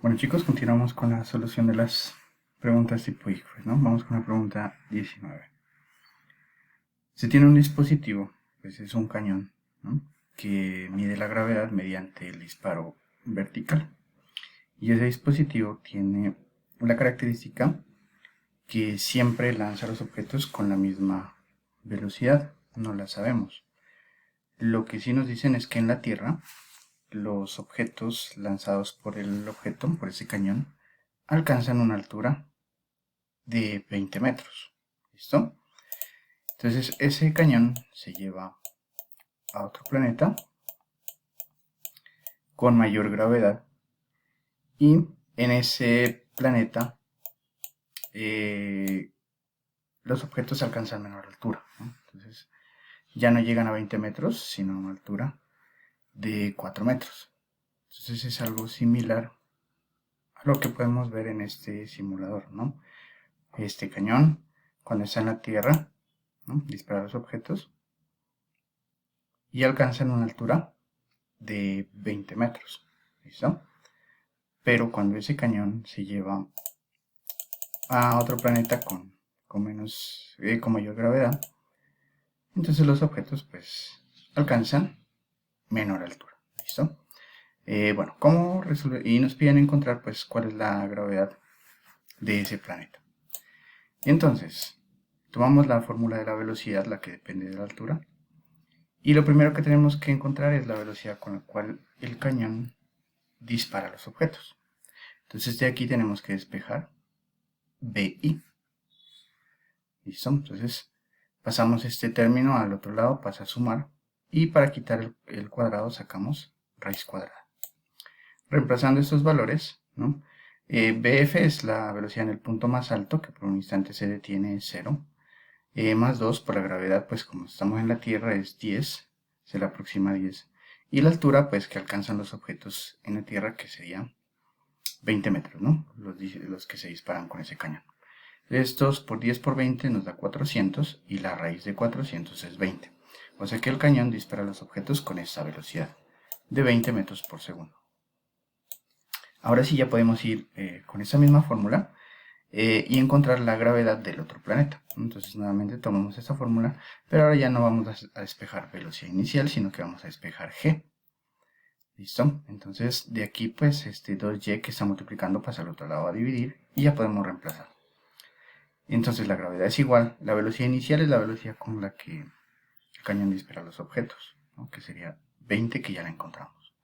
Bueno chicos, continuamos con la solución de las preguntas tipo ICFES, ¿no? Vamos con la pregunta 19. Se tiene un dispositivo, pues es un cañón, ¿no?, que mide la gravedad mediante el disparo vertical. Y ese dispositivo tiene la característica que siempre lanza los objetos con la misma velocidad. No la sabemos. Lo que sí nos dicen es que en la Tierra los objetos lanzados por el objeto, por ese cañón, alcanzan una altura de 20 metros. ¿Listo? Entonces ese cañón se lleva a otro planeta con mayor gravedad y en ese planeta los objetos alcanzan menor altura, ¿no? Entonces ya no llegan a 20 metros, sino a una altura de 4 metros. Entonces es algo similar a lo que podemos ver en este simulador, ¿no? Este cañón, cuando está en la Tierra, ¿no?, dispara los objetos y alcanzan una altura de 20 metros. ¿Listo? Pero cuando ese cañón se lleva a otro planeta con mayor gravedad, entonces los objetos pues alcanzan menor altura. ¿Listo? Bueno, ¿cómo resolver? Y nos piden encontrar pues cuál es la gravedad de ese planeta. Entonces, tomamos la fórmula de la velocidad, la que depende de la altura, y lo primero que tenemos que encontrar es la velocidad con la cual el cañón dispara los objetos. Entonces de aquí tenemos que despejar BI. ¿Listo? Entonces pasamos este término al otro lado, pasa a sumar, y para quitar el cuadrado sacamos raíz cuadrada. Reemplazando estos valores, ¿no?, BF es la velocidad en el punto más alto, que por un instante se detiene, es 0, más 2 por la gravedad, pues como estamos en la Tierra es 10, se le aproxima a 10, y la altura pues que alcanzan los objetos en la Tierra, que sería 20 metros, ¿no?, los que se disparan con ese cañón. Estos por 10 por 20 nos da 400 y la raíz de 400 es 20. O sea que el cañón dispara los objetos con esta velocidad de 20 metros por segundo. Ahora sí ya podemos ir con esa misma fórmula y encontrar la gravedad del otro planeta. Entonces nuevamente tomamos esta fórmula, pero ahora ya no vamos a despejar velocidad inicial, sino que vamos a despejar G. ¿Listo? Entonces de aquí pues este 2y que está multiplicando pasa al otro lado a dividir y ya podemos reemplazar. Entonces la gravedad es igual, la velocidad inicial es la velocidad con la que el cañón dispara los objetos, ¿no?, que sería 20, que ya la encontramos.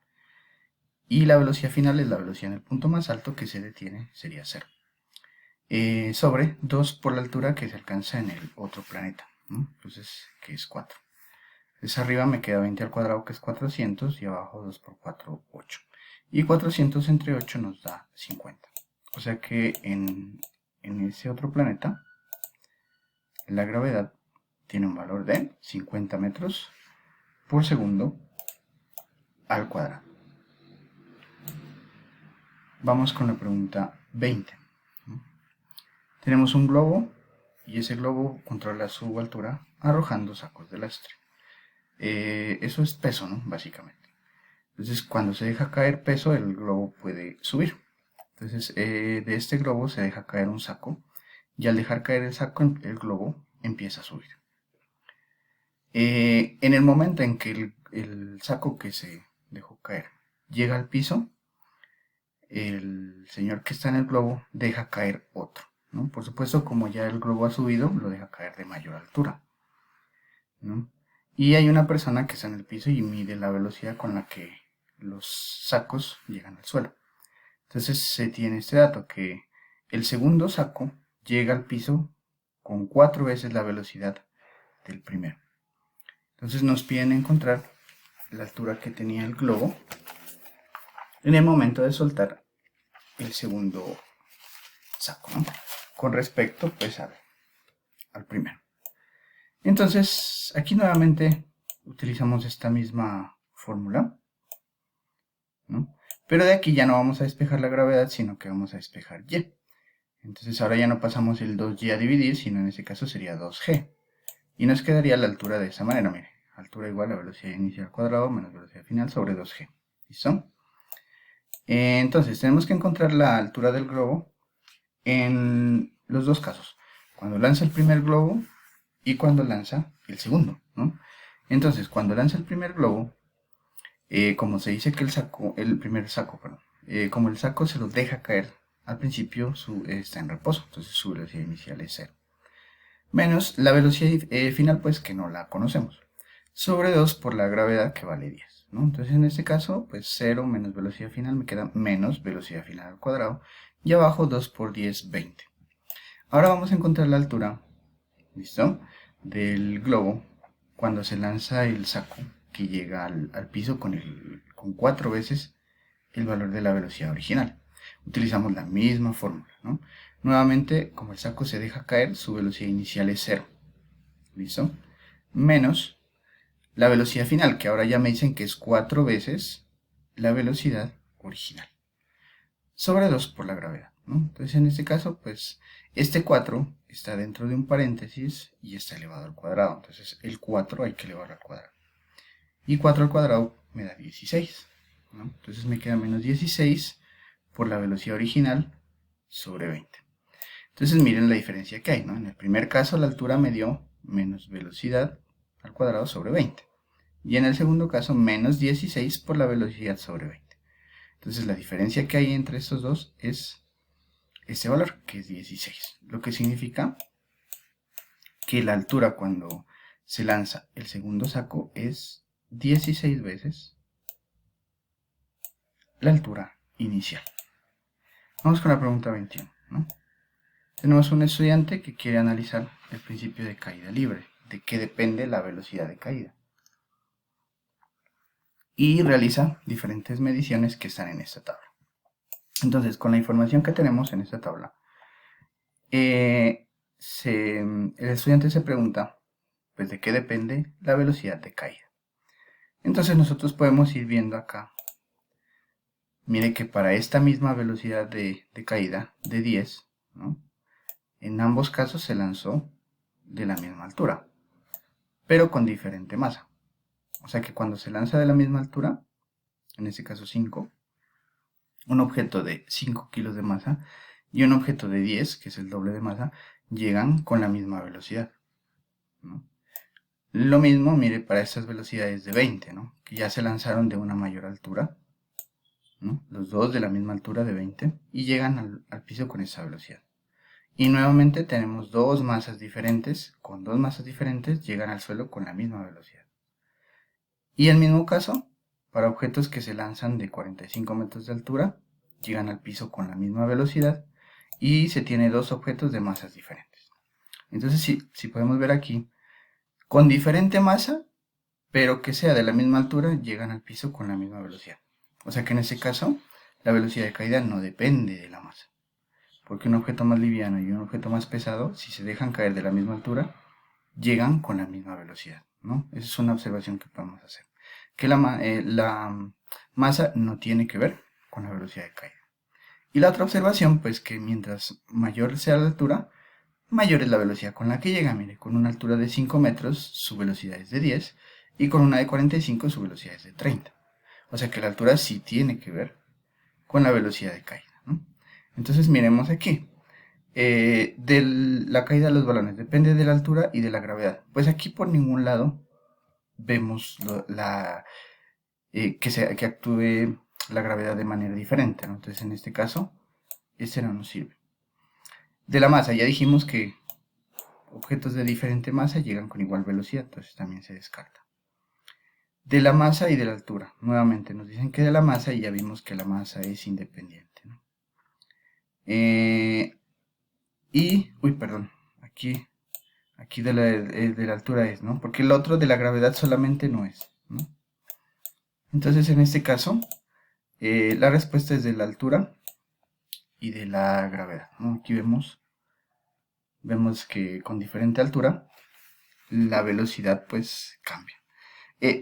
Y la velocidad final es la velocidad en el punto más alto, que se detiene, sería 0. Sobre 2 por la altura que se alcanza en el otro planeta, ¿no?, entonces que es 4. Entonces arriba me queda 20 al cuadrado, que es 400, y abajo 2 por 4, 8. Y 400 entre 8 nos da 50. O sea que en ese otro planeta la gravedad tiene un valor de 50 metros por segundo al cuadrado. Vamos con la pregunta 20. Tenemos un globo y ese globo controla su altura arrojando sacos de lastre. Eso es peso, ¿no?, básicamente. Entonces cuando se deja caer peso, el globo puede subir. Entonces de este globo se deja caer un saco y al dejar caer el saco, el globo empieza a subir. En el momento en que el saco que se dejó caer llega al piso, el señor que está en el globo deja caer otro, ¿no? Por supuesto, como ya el globo ha subido, lo deja caer de mayor altura, ¿no? Y hay una persona que está en el piso y mide la velocidad con la que los sacos llegan al suelo. Entonces se tiene este dato, que el segundo saco llega al piso con 4 veces la velocidad del primero. Entonces nos piden encontrar la altura que tenía el globo en el momento de soltar el segundo saco, ¿no?, con respecto pues al primero. Entonces aquí nuevamente utilizamos esta misma fórmula, ¿no?, pero de aquí ya no vamos a despejar la gravedad, sino que vamos a despejar y. Entonces ahora ya no pasamos el 2y a dividir, sino en ese caso sería 2g. Y nos quedaría la altura de esa manera, mire. Altura igual a velocidad inicial al cuadrado menos velocidad final sobre 2g. ¿Listo? Entonces, tenemos que encontrar la altura del globo en los dos casos. Cuando lanza el primer globo y cuando lanza el segundo, ¿no? Entonces, cuando lanza el primer globo, como se dice que el primer saco, perdón, como el saco se lo deja caer al principio, está en reposo, entonces su velocidad inicial es 0. Menos la velocidad final, pues que no la conocemos, sobre 2 por la gravedad, que vale 10, ¿no? Entonces en este caso, pues 0 menos velocidad final me queda menos velocidad final al cuadrado, y abajo 2 por 10, 20. Ahora vamos a encontrar la altura, ¿listo?, del globo cuando se lanza el saco, que llega al piso con 4 veces el valor de la velocidad original. Utilizamos la misma fórmula, ¿no? Nuevamente, como el saco se deja caer, su velocidad inicial es 0. ¿Listo? Menos la velocidad final, que ahora ya me dicen que es 4 veces la velocidad original. Sobre 2 por la gravedad, ¿no? Entonces, en este caso, pues, este 4 está dentro de un paréntesis y está elevado al cuadrado. Entonces, el 4 hay que elevarlo al cuadrado. Y 4 al cuadrado me da 16, ¿no? Entonces me queda menos 16 por la velocidad original sobre 20. Entonces miren la diferencia que hay, ¿no? En el primer caso la altura me dio menos velocidad al cuadrado sobre 20. Y en el segundo caso menos 16 por la velocidad sobre 20. Entonces la diferencia que hay entre estos dos es este valor, que es 16. Lo que significa que la altura cuando se lanza el segundo saco es 16 veces la altura inicial. Vamos con la pregunta 21, ¿no? Tenemos un estudiante que quiere analizar el principio de caída libre, de qué depende la velocidad de caída, y realiza diferentes mediciones que están en esta tabla. Entonces, con la información que tenemos en esta tabla, el estudiante se pregunta, pues, de qué depende la velocidad de caída. Entonces nosotros podemos ir viendo acá, mire que para esta misma velocidad de caída de 10, ¿no?, en ambos casos se lanzó de la misma altura, pero con diferente masa. O sea que cuando se lanza de la misma altura, en este caso 5, un objeto de 5 kilos de masa y un objeto de 10, que es el doble de masa, llegan con la misma velocidad, ¿no? Lo mismo, mire, para estas velocidades de 20, ¿no?, que ya se lanzaron de una mayor altura, ¿no?, los dos de la misma altura de 20, y llegan al piso con esa velocidad. Y nuevamente tenemos dos masas diferentes, con dos masas diferentes llegan al suelo con la misma velocidad. Y el mismo caso para objetos que se lanzan de 45 metros de altura, llegan al piso con la misma velocidad y se tiene dos objetos de masas diferentes. Entonces, si podemos ver aquí, con diferente masa, pero que sea de la misma altura, llegan al piso con la misma velocidad. O sea que en este caso, la velocidad de caída no depende de la masa, porque un objeto más liviano y un objeto más pesado, si se dejan caer de la misma altura, llegan con la misma velocidad, ¿no? Esa es una observación que podemos hacer, que la masa no tiene que ver con la velocidad de caída. Y la otra observación, pues, que mientras mayor sea la altura, mayor es la velocidad con la que llega. Mire, con una altura de 5 metros, su velocidad es de 10, y con una de 45, su velocidad es de 30. O sea que la altura sí tiene que ver con la velocidad de caída, ¿no? Entonces miremos aquí. De la caída de los balones depende de la altura y de la gravedad. Pues aquí por ningún lado vemos que actúe la gravedad de manera diferente, ¿no? Entonces en este caso este no nos sirve. De la masa ya dijimos que objetos de diferente masa llegan con igual velocidad, entonces también se descarta. De la masa y de la altura, nuevamente nos dicen que de la masa, y ya vimos que la masa es independiente, ¿no? Perdón, aquí de la altura es, ¿no? Porque el otro de la gravedad solamente no es, ¿no? Entonces en este caso, la respuesta es de la altura y de la gravedad, ¿no? Aquí vemos que con diferente altura, la velocidad pues cambia.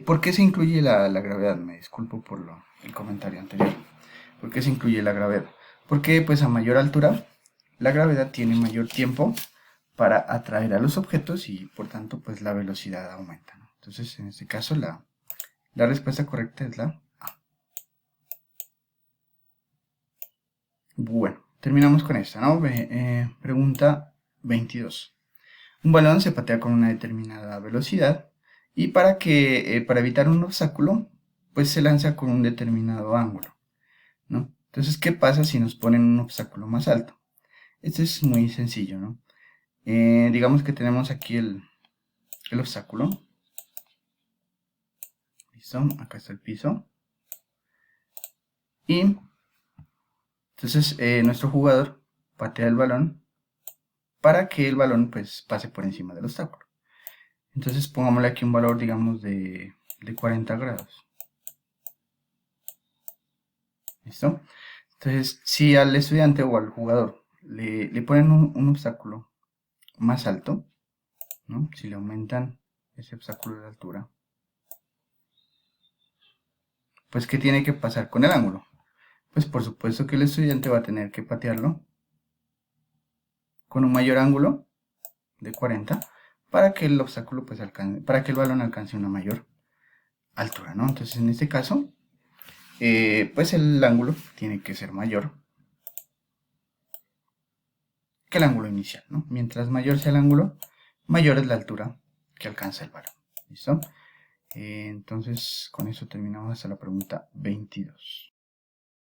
¿Por qué se incluye la gravedad? Me disculpo por el comentario anterior. ¿Por qué se incluye la gravedad? Porque pues a mayor altura, la gravedad tiene mayor tiempo para atraer a los objetos y por tanto pues la velocidad aumenta, ¿no? Entonces en este caso la respuesta correcta es la A. Bueno, terminamos con esta, ¿no? Pregunta 22. Un balón se patea con una determinada velocidad y para evitar un obstáculo, pues se lanza con un determinado ángulo, ¿no? Entonces, ¿qué pasa si nos ponen un obstáculo más alto? Esto es muy sencillo, ¿no? Digamos que tenemos aquí el obstáculo. Listo, acá está el piso. Y entonces nuestro jugador patea el balón para que el balón pues pase por encima del obstáculo. Entonces pongámosle aquí un valor, digamos, de 40 grados. ¿Listo? Entonces, si al estudiante o al jugador le ponen un obstáculo más alto, ¿no? Si le aumentan ese obstáculo de altura, pues ¿qué tiene que pasar con el ángulo? Pues por supuesto que el estudiante va a tener que patearlo con un mayor ángulo de 40 para que el obstáculo pues alcance, para que el balón alcance una mayor altura, ¿no? Entonces en este caso, pues el ángulo tiene que ser mayor que el ángulo inicial, ¿no? Mientras mayor sea el ángulo, mayor es la altura que alcanza el balón. ¿Listo? Entonces con eso terminamos hasta la pregunta 22.